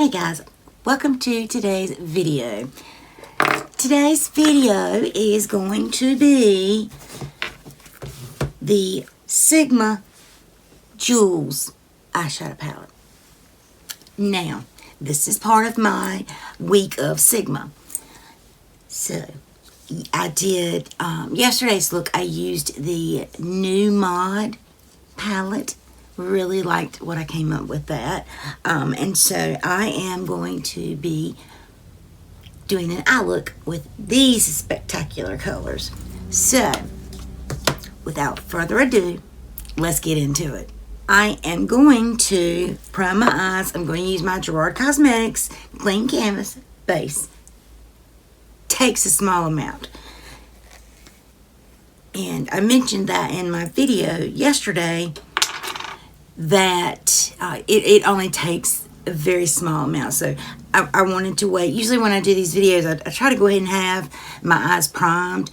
Hey guys, welcome to today's video. Today's video is going to be the Sigma Jewels eyeshadow palette. Now, this is part of my week of Sigma. So, I did yesterday's look. I used the new mod palette. Really liked what I came up with that. And so I am going to be doing an eye look with these spectacular colors. So, without further ado, let's get into it. I am going to prime my eyes. I'm going to use my Gerard Cosmetics Clean Canvas base. Takes a small amount. And I mentioned that in my video yesterday, that it only takes a very small amount. So I wanted to wait. Usually when I do these videos, I try to go ahead and have my eyes primed,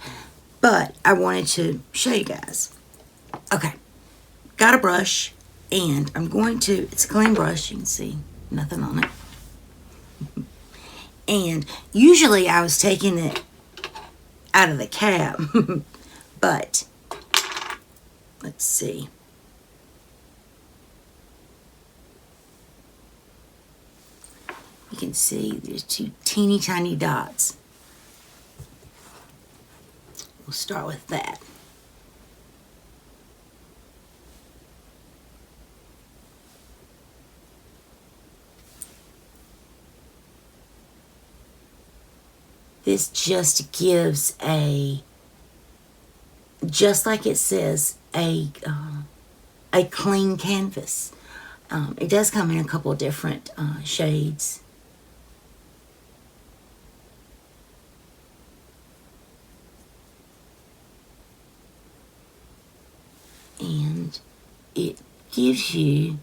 but I wanted to show you guys. Okay, got a brush, and I'm going to, it's a clean brush, you can see nothing on it. And usually I was taking it out of the cap, but let's see. You can see there's two teeny tiny dots. We'll start with that. This just gives a, just like it says, a clean canvas. It does come in a couple different shades. And it gives you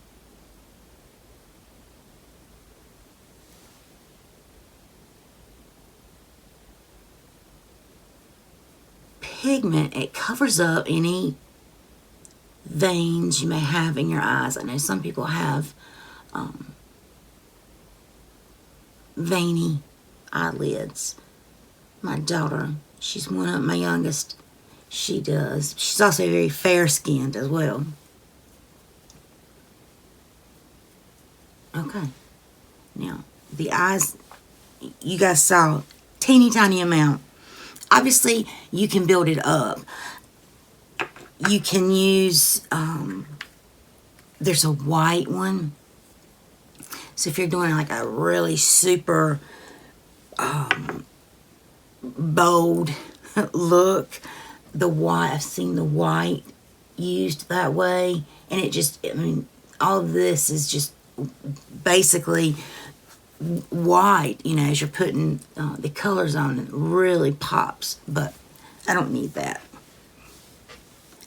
pigment. It covers up any veins you may have in your eyes. I know some people have veiny eyelids. My daughter, she's one of my youngest. She does. She's also very fair-skinned as well. Okay. Now, the eyes, you guys saw, teeny tiny amount. Obviously, you can build it up. You can use, there's a white one. So if you're doing like a really super bold look, the white, I've seen the white used that way, and it just, I mean, all of this is just basically white, you know, as you're putting the colors on. It really pops, but I don't need that.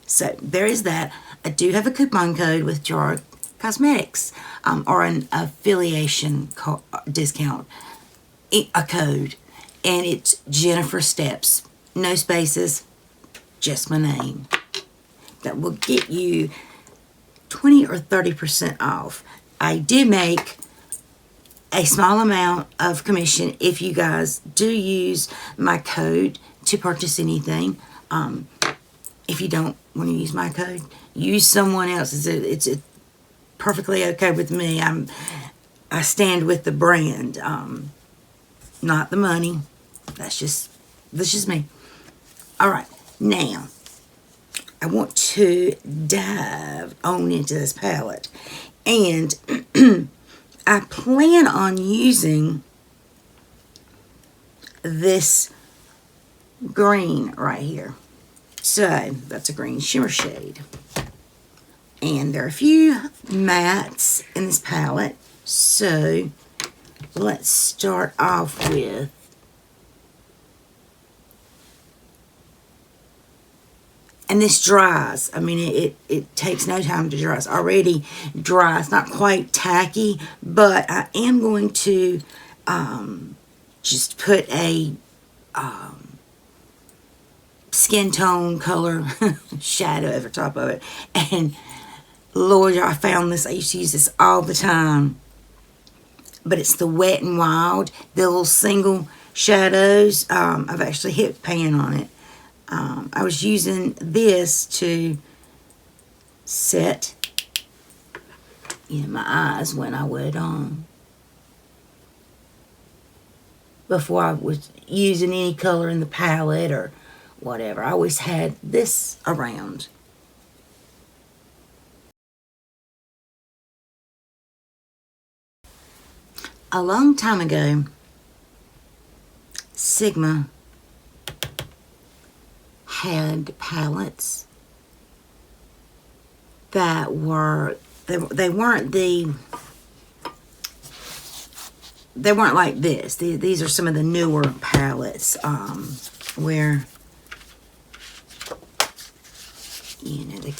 So there is that. I do have a coupon code with Gerard Cosmetics, or an affiliation discount, a code, and it's JENNIFERSTEPPS, no spaces, just my name. That will get you 20 or 30% off. I do make a small amount of commission if you guys do use my code to purchase anything. If you don't want to use my code, use someone else's. It's perfectly okay with me. I stand with the brand, not the money. That's just me. All right. Now, I want to dive on into this palette, and I plan on using this green right here. So, that's a green shimmer shade. And there are a few mattes in this palette, so let's start off with and this dries. I mean, it takes no time to dry. It's already dry. It's not quite tacky, but I am going to just put a skin tone color shadow over top of it. And Lord, I found this. I used to use this all the time. but it's the Wet and Wild, the little single shadows. I've actually hit pan on it. I was using this to set my eyes when I would before I was using any color in the palette or whatever. I always had this around. A long time ago, Sigma had palettes that were, they weren't like this. These are some of the newer palettes where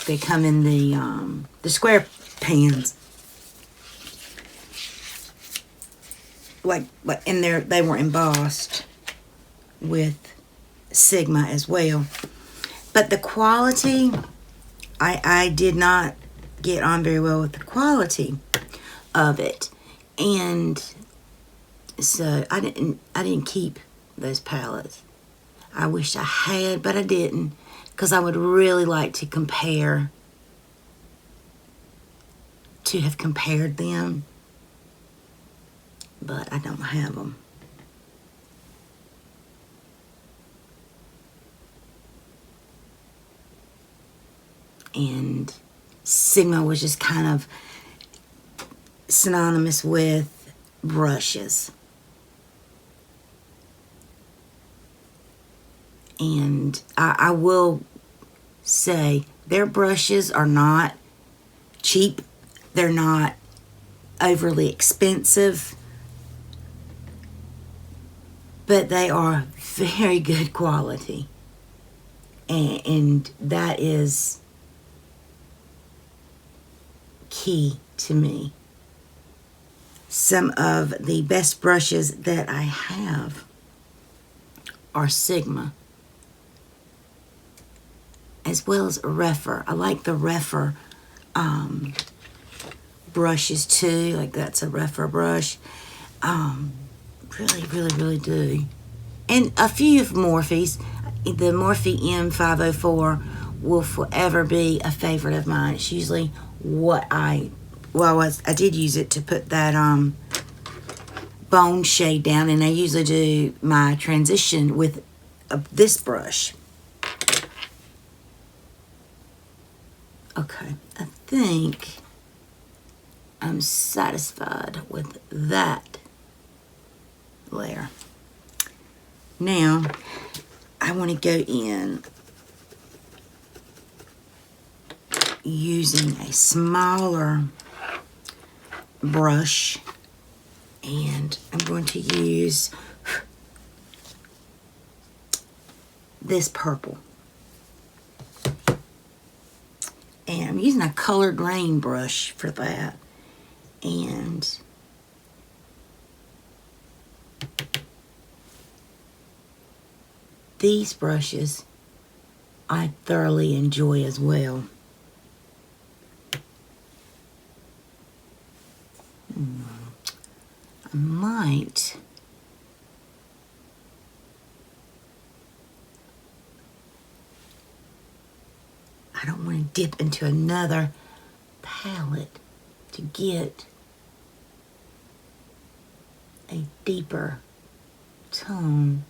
they come in the square pans, and they were embossed with Sigma as well. But the quality, I did not get on very well with the quality of it, and so I didn't keep those palettes. I wish I had, but I didn't, because I would really like to have compared them, but I don't have them. And Sigma was just kind of synonymous with brushes. And I will say their brushes are not cheap. They're not overly expensive, but they are very good quality. And that is key to me. Some of the best brushes that I have are Sigma, as well as Refer. I like the Refer brushes too. Like, that's a Refer brush. Really do. And a few of Morphe's. The Morphe M504 will forever be a favorite of mine. It's usually what I did use it to put that bone shade down, and I usually do my transition with this brush. Okay, I think I'm satisfied with that layer. Now, I want to go in using a smaller brush, and I'm going to use this purple. And I'm using a colored rain brush for that. And these brushes I thoroughly enjoy as well. I might I don't want to dip into another palette to get a deeper tone.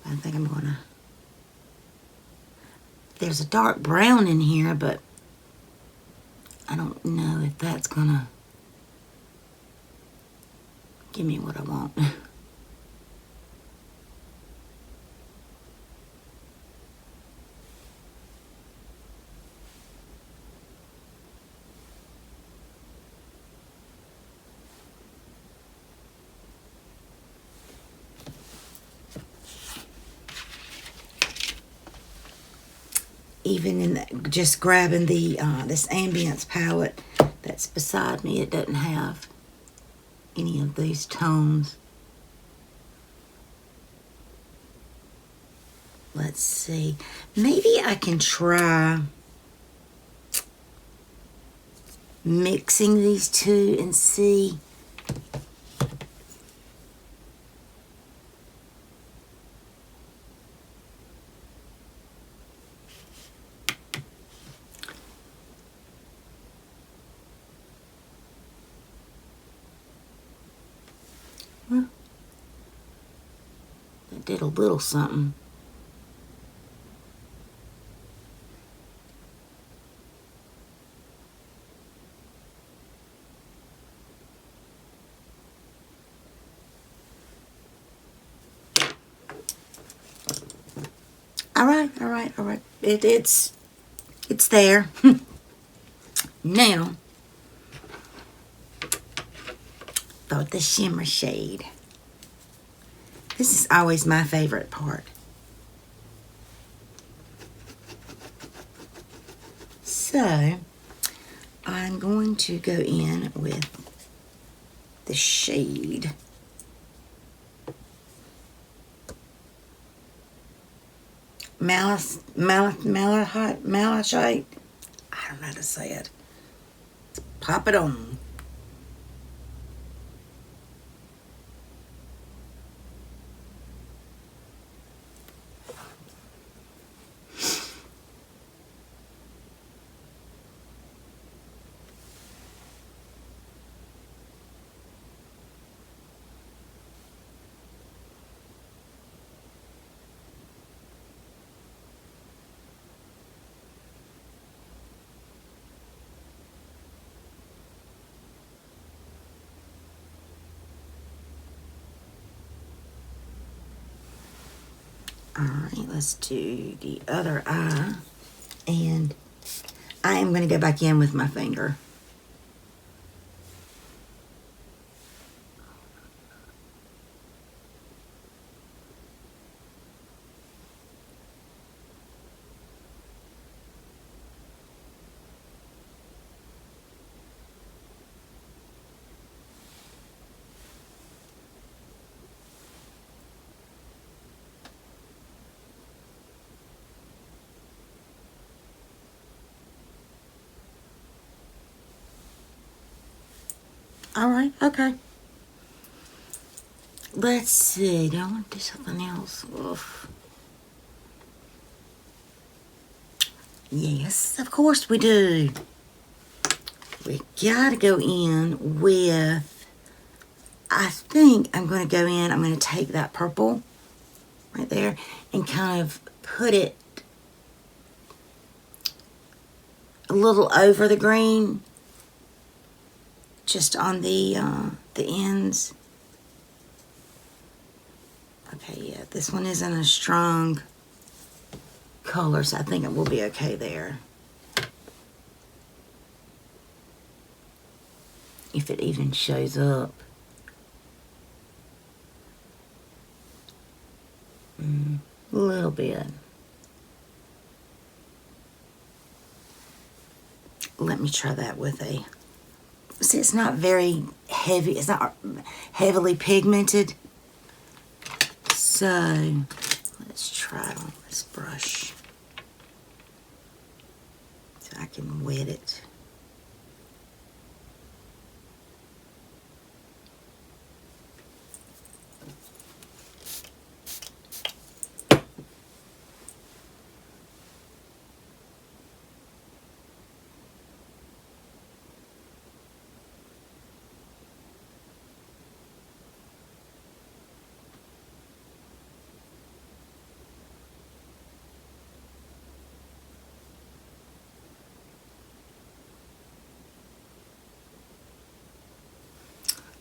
I think I'm gonna, there's a dark brown in here, but I don't know if that's gonna give me what I want. Even in just grabbing the this Ambience palette that's beside me, it doesn't have any of these tones. Let's see. Maybe I can try mixing these two and see. Well, that did a little something. All right. It's there. Now, about the shimmer shade. This is always my favorite part. So, I'm going to go in with the shade malachite. I don't know how to say it. Pop it on. Alright, let's do the other eye. And I am going to go back in with my finger. All right, okay. Let's see. Do I want to do something else? Oof. Yes, of course we do. We gotta go in with, I think I'm going to go in, I'm going to take that purple right there and kind of put it a little over the green, just on the ends. Okay, yeah, this one isn't a strong color, so I think it will be okay there. If it even shows up. A little bit. Let me try that with a, see, it's not very heavy, it's not heavily pigmented. So, let's try it on this brush. So I can wet it.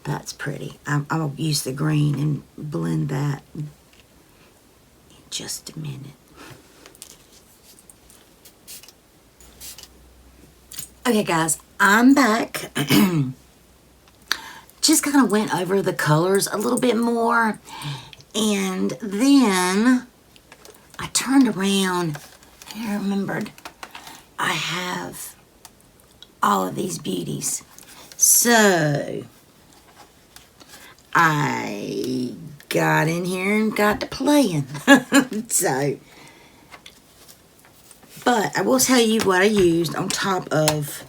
That's pretty. I'm going to use the green and blend that in just a minute. Okay, guys, I'm back. Just kind of went over the colors a little bit more. And then I turned around and I remembered I have all of these beauties. So I got in here and got to playing. So, but I will tell you what I used on top of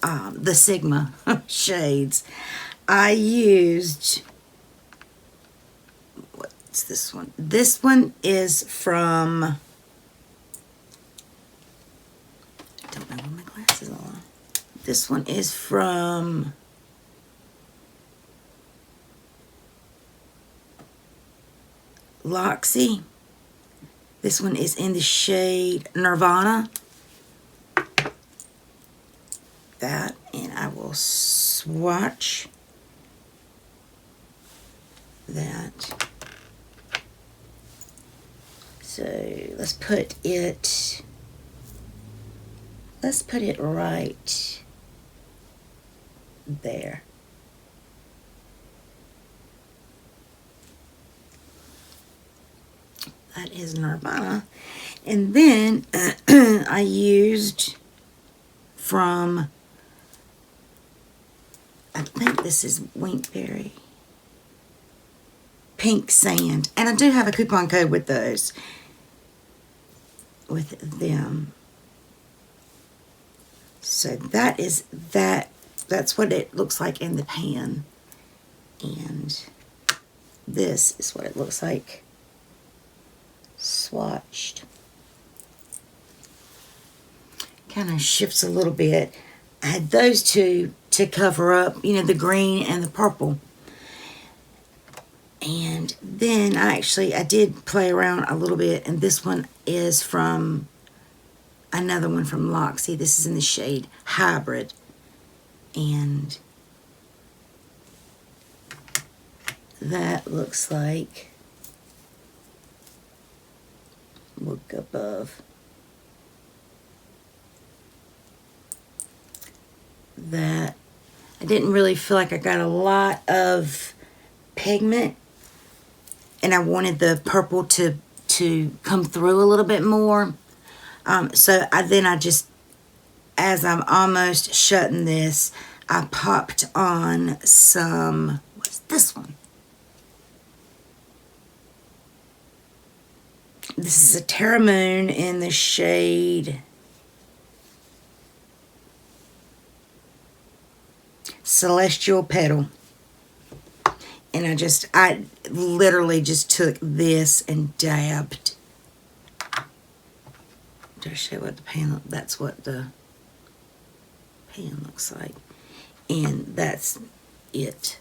the Sigma shades. I used, what's this one? This one is from, I don't know where my glasses are. This one is from Loxy. This one is in the shade Nirvana. That, and I will swatch that. So let's put it right there. That is Nirvana. And then I used from, I think this is Winklerry, Pink Sand. And I do have a coupon code with those, with them. So that is that. That's what it looks like in the pan. And this is what it looks like swatched. Kind of shifts a little bit. I had those two to cover up, you know, the green and the purple. And then I did play around a little bit, and this one is from another one from Loxy. This is in the shade Hybrid. And that looks like, look above, that I didn't really feel like I got a lot of pigment, and I wanted the purple to come through a little bit more. So I just, as I'm almost shutting this, I popped on some, what's this one? This is a Terra Moon in the shade Celestial Petal. And I literally just took this and dabbed. Did I show what the pan, that's what the pan looks like. And that's it.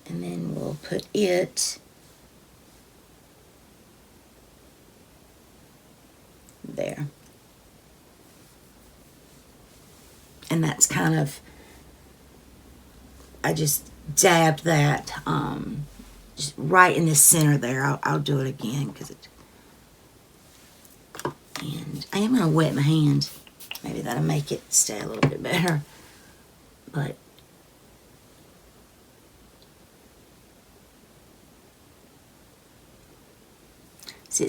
And then we'll put it there. And that's kind of, I just dabbed that just right in the center there. I'll do it again because it, and I am going to wet my hand. Maybe that'll make it stay a little bit better. But see,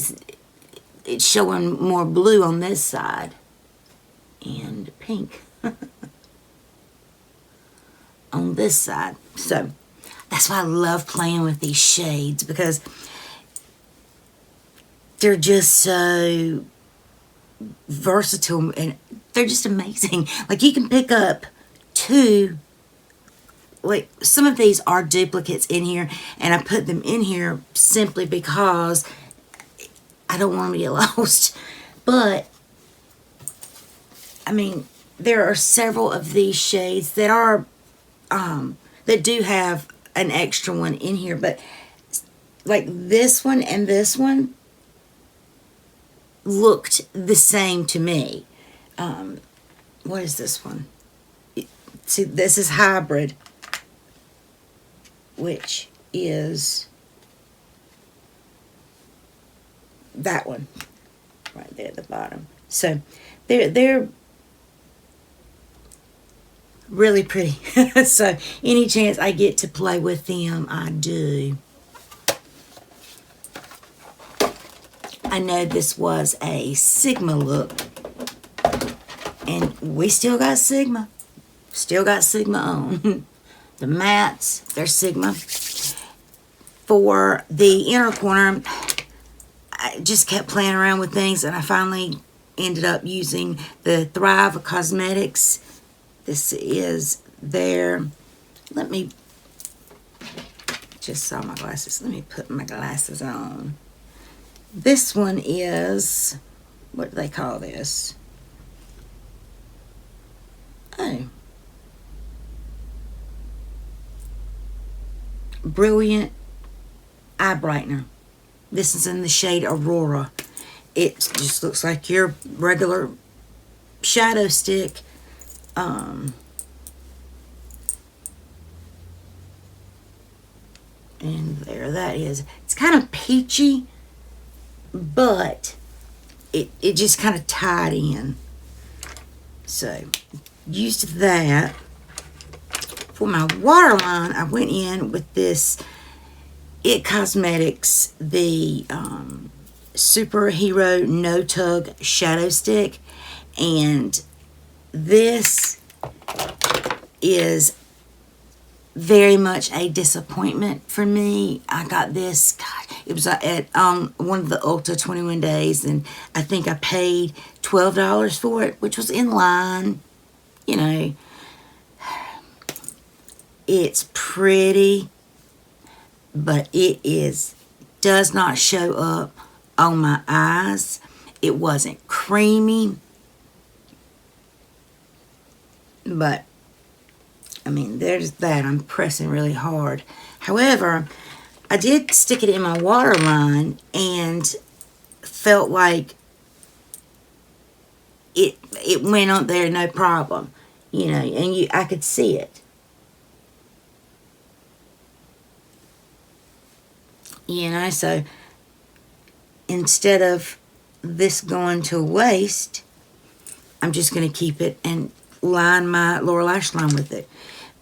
it's showing more blue on this side and pink on this side. So that's why I love playing with these shades, because they're just so versatile and they're just amazing. Like, you can pick up two, like some of these are duplicates in here, and I put them in here simply because I don't want them to get lost. But I mean, there are several of these shades that are that do have an extra one in here, but like this one and this one looked the same to me. What is this one? See, this is Hybrid, which is that one right there at the bottom. So they're really pretty. So any chance I get to play with them, I do. I know this was a Sigma look, and we still got Sigma. Still got Sigma on. The mattes, they're Sigma. For the inner corner, I just kept playing around with things, and I finally ended up using the Thrive Cosmetics This is their, let me, just saw my glasses. Let me put my glasses on. This one is, what do they call this? Oh. Brilliant Eye Brightener. This is in the shade Aurora. It just looks like your regular shadow stick. And there that is. It's kind of peachy, but it just kind of tied in. So, used that. For my waterline, I went in with this It Cosmetics, the Superhero No Tug Shadow Stick. And this is very much a disappointment for me. I got this, God, it was at one of the Ulta 21 days, and I think I paid $12 for it, which was in line. You know, it's pretty, but it does not show up on my eyes. It wasn't creamy, but I mean, there's that. I'm pressing really hard. However, I did stick it in my waterline and felt like it went on there no problem, you know, and I could see it. You know, so instead of this going to waste, I'm just going to keep it and line my lower lash line with it.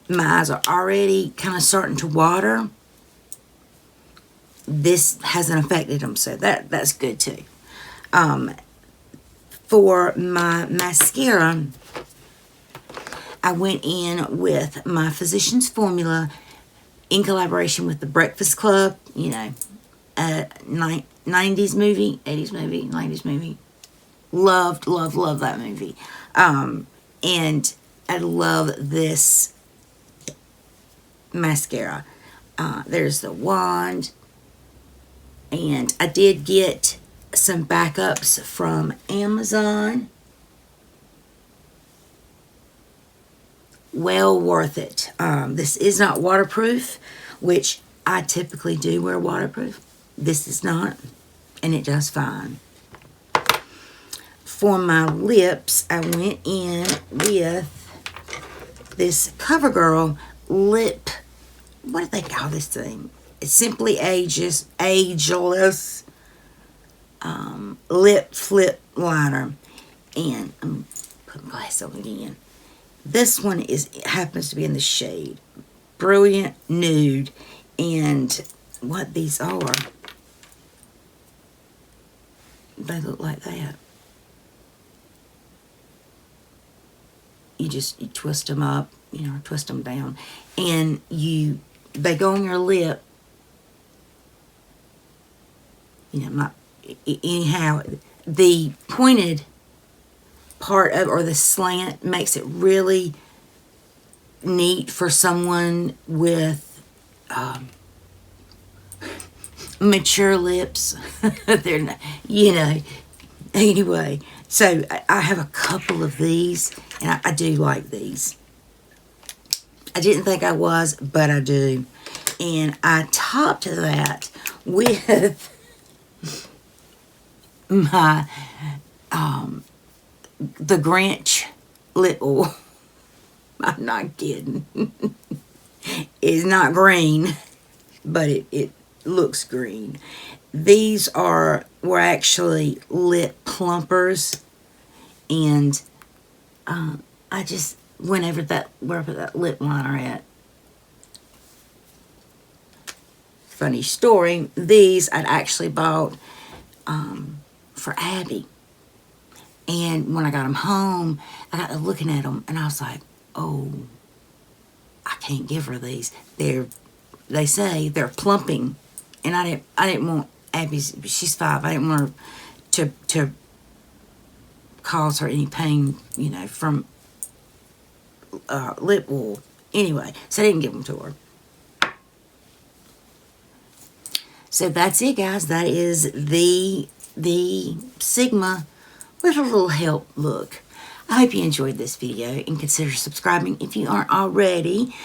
My eyes are already kind of starting to water. This hasn't affected them, so that's good too. For my mascara, I went in with my Physicians Formula in collaboration with the Breakfast Club, you know, 90s movie, 80s movie, 90s movie. Loved that movie. And I love this mascara. There's the wand. And I did get some backups from Amazon. Well worth it. This is not waterproof, which I typically do wear waterproof. This is not, and it does fine. For my lips, I went in with this CoverGirl lip. What do they call this thing? It's Simply Ageless lip flip liner. And I'm putting glass on again. This one happens to be in the shade Brilliant Nude. And what these are, they look like that. You twist them up, you know, twist them down, and they go on your lip. You know, anyhow, the pointed part of, or the slant, makes it really neat for someone with mature lips. They're not, you know, anyway. So I have a couple of these, and I do like these. I didn't think I was, but I do. And I topped that with my the Grinch lip oil. I'm not kidding. It's not green, but it looks green. These were actually lip plumpers, and I just wherever that lip liner at. Funny story. These I'd actually bought for Abby, and when I got them home, I got to looking at them, and I was like, oh, I can't give her these. They say they're plumping, and I didn't want Abby's. She's 5. I didn't want her to cause her any pain, you know, from lip wool. Anyway, so I didn't give them to her. So that's it, guys. That is the Sigma with a little help look. I hope you enjoyed this video and consider subscribing if you aren't already.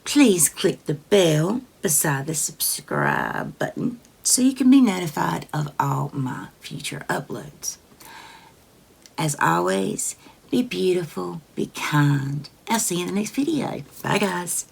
Please click the bell beside the subscribe button so you can be notified of all my future uploads. As always, be beautiful, be kind. I'll see you in the next video. Bye, guys.